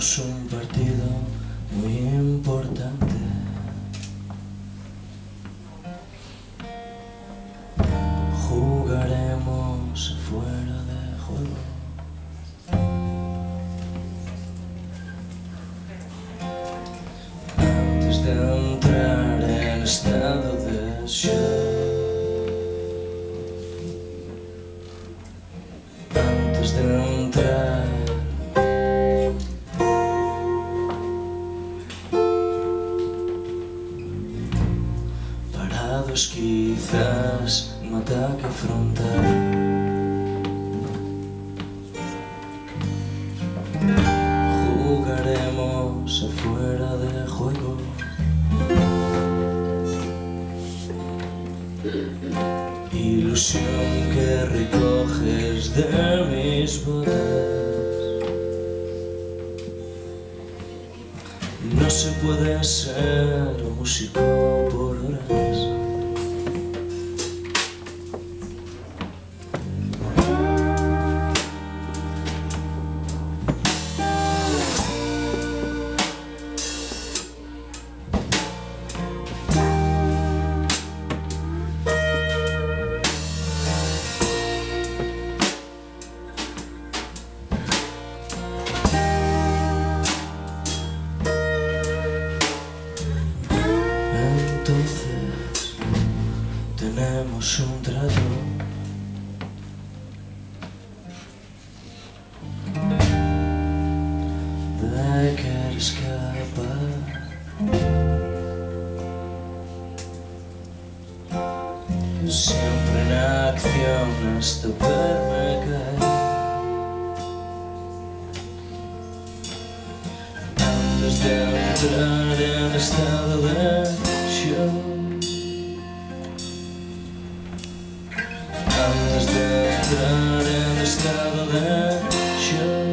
Tenemos un partido muy importante. Jugaremos fuera de juego. Antes de entrar en estado de shock. Antes de entrar parados quizás un ataque frontal. Jugaremos afuera de juego. Ilusión que recoges de mis botas. No se puede ser un músico por horas. Entonces tenemos un trato. De querer escapar. Siempre en acción hasta verme caer. Antes de entrar en estado de shock. Antes de entrar en estado de shock.